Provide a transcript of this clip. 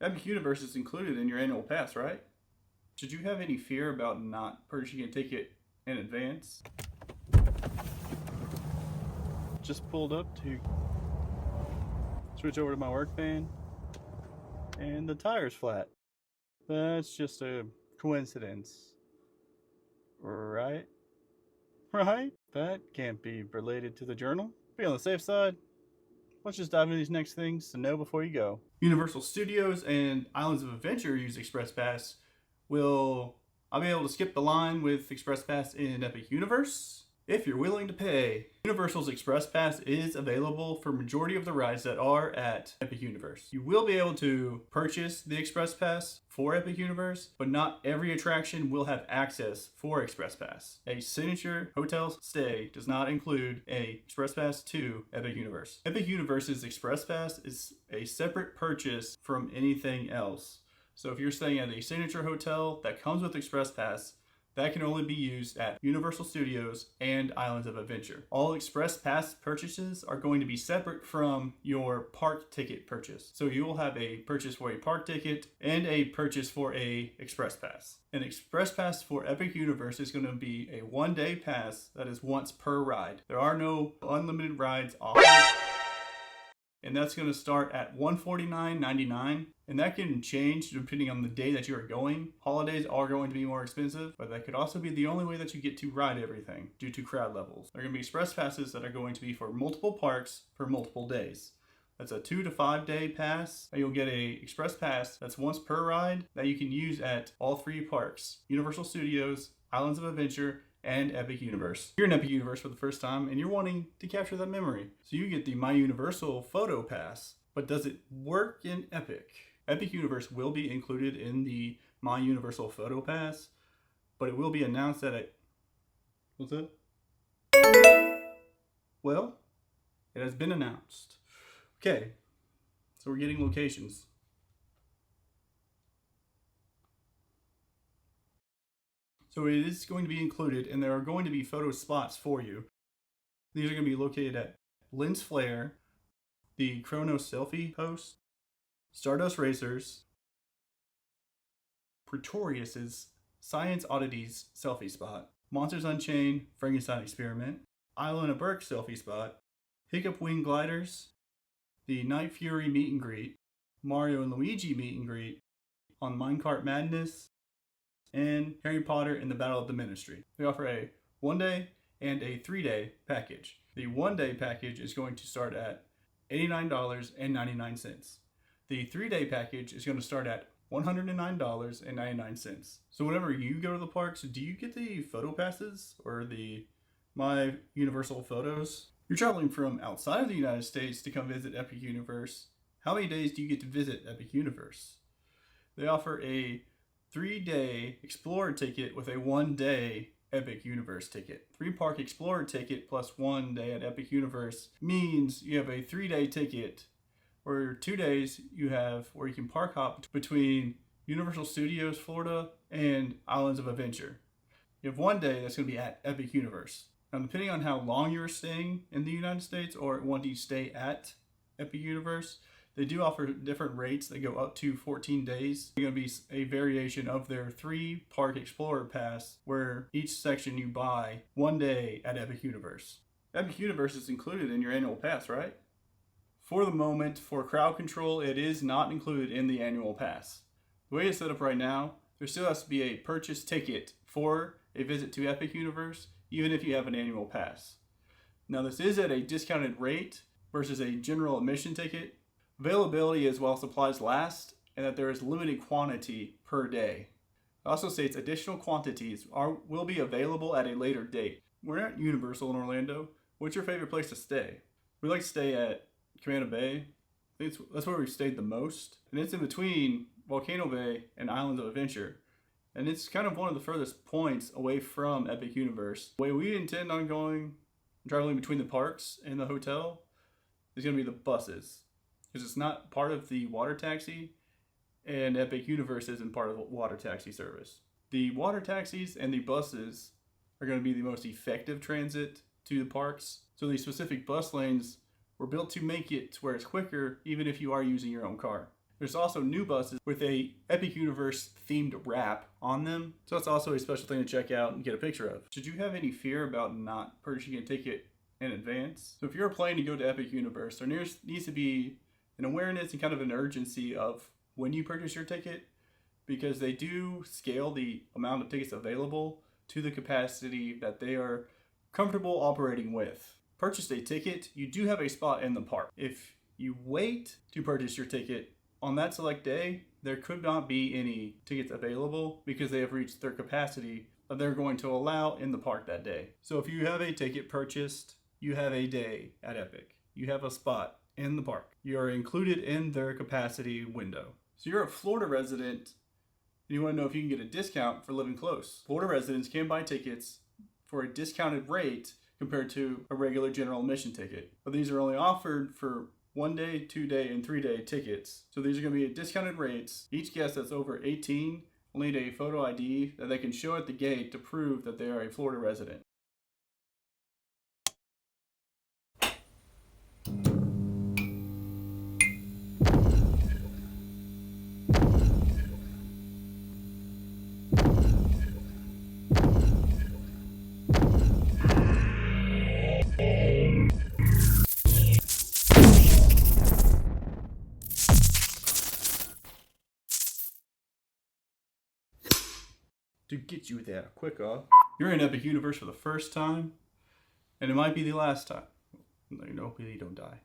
Epic Universe is included in your annual pass, right? Should you have any fear about not purchasing a ticket in advance? Just pulled up to switch over to my work van, and the tire's flat. That's just a coincidence, right? Right? That can't be related to the journal. Be on the safe side. Let's just dive into these next things to know before you go. Universal Studios and Islands of Adventure use Express Pass. I'll be able to skip the line with Express Pass in Epic Universe if you're willing to pay. Universal's Express Pass is available for majority of the rides that are at Epic Universe. You will be able to purchase the Express Pass for Epic Universe, but not every attraction will have access for Express Pass. A signature hotel stay does not include a Express Pass to Epic Universe. Epic Universe's Express Pass is a separate purchase from anything else. So if you're staying at a signature hotel that comes with Express Pass, that can only be used at Universal Studios and Islands of Adventure. All Express Pass purchases are going to be separate from your park ticket purchase. So you will have a purchase for a park ticket and a purchase for a Express Pass. An Express Pass for Epic Universe is going to be a one-day pass that is once per ride. There are no unlimited rides offered. And that's going to start at $149.99, and that can change depending on the day that you are going. Holidays are going to be more expensive, but that could also be the only way that you get to ride everything due to crowd levels. There are going to be Express Passes that are going to be for multiple parks for multiple days. That's a 2 to 5 day pass. You'll get a Express Pass that's once per ride that you can use at all three parks: Universal Studios, Islands of Adventure, and Epic Universe. You're in Epic Universe for the first time and you're wanting to capture that memory. So you get the My Universal Photo Pass, but does it work in Epic? Epic Universe will be included in the My Universal Photo Pass, but it will be announced at what's that? Well, it has been announced. Okay, so we're getting locations. So it is going to be included, and there are going to be photo spots for you. These are going to be located at Lens Flare, the Chronos Selfie Post, Stardust Racers, Pretorius's Science Oddities Selfie Spot, Monsters Unchained Frankenstein Experiment, Island of Burke Selfie Spot, Hiccup Wing Gliders, the Night Fury Meet and Greet, Mario and Luigi Meet and Greet, on Minecart Madness, and Harry Potter and the Battle of the Ministry. They offer a 1-day and a 3-day package. The 1-day package is going to start at $89.99. The 3-day package is going to start at $109.99. So whenever you go to the parks, do you get the photo passes or the My Universal Photos? You're traveling from outside of the United States to come visit Epic Universe. How many days do you get to visit Epic Universe? They offer a 3-day Explorer ticket with a 1-day Epic Universe ticket. 3-park Explorer ticket plus 1 day at Epic Universe means you have a 3-day ticket, or 2 days you have where you can park hop between Universal Studios Florida and Islands of Adventure. You have 1 day that's going to be at Epic Universe. Now, depending on how long you're staying in the United States or want to stay at Epic Universe, they do offer different rates that go up to 14 days. It's going to be a variation of their 3-park Explorer Pass, where each section you buy 1 day at Epic Universe. Epic Universe is included in your annual pass, right? For the moment, for crowd control, it is not included in the annual pass. The way it's set up right now, there still has to be a purchase ticket for a visit to Epic Universe, even if you have an annual pass. Now, this is at a discounted rate versus a general admission ticket. Availability is while supplies last, and that there is limited quantity per day. It also states additional quantities will be available at a later date. We're at Universal in Orlando. What's your favorite place to stay? We like to stay at Cabana Bay. I think that's where we've stayed the most. And it's in between Volcano Bay and Islands of Adventure. And it's kind of one of the furthest points away from Epic Universe. The way we intend on traveling between the parks and the hotel is going to be the buses, because it's not part of the water taxi, and Epic Universe isn't part of the water taxi service. The water taxis and the buses are going to be the most effective transit to the parks. So these specific bus lanes were built to make it to where it's quicker, even if you are using your own car. There's also new buses with a Epic Universe themed wrap on them, so that's also a special thing to check out and get a picture of. Should you have any fear about not purchasing a ticket in advance? So if you're planning to go to Epic Universe, there needs to be an awareness and kind of an urgency of when you purchase your ticket, because they do scale the amount of tickets available to the capacity that they are comfortable operating with. Purchase a ticket, you do have a spot in the park. If you wait to purchase your ticket on that select day, there could not be any tickets available because they have reached their capacity that they're going to allow in the park that day. So if you have a ticket purchased, you have a day at Epic. You have a spot in the park. You are included in their capacity window. So you're a Florida resident and you want to know if you can get a discount for living close. Florida residents can buy tickets for a discounted rate compared to a regular general admission ticket. But these are only offered for 1 day, 2 day, and 3 day tickets. So these are going to be at discounted rates. Each guest that's over 18 will need a photo ID that they can show at the gate to prove that they are a Florida resident. To get you there quicker, you're in Epic Universe for the first time, and it might be the last time. No, you know, hopefully you don't die.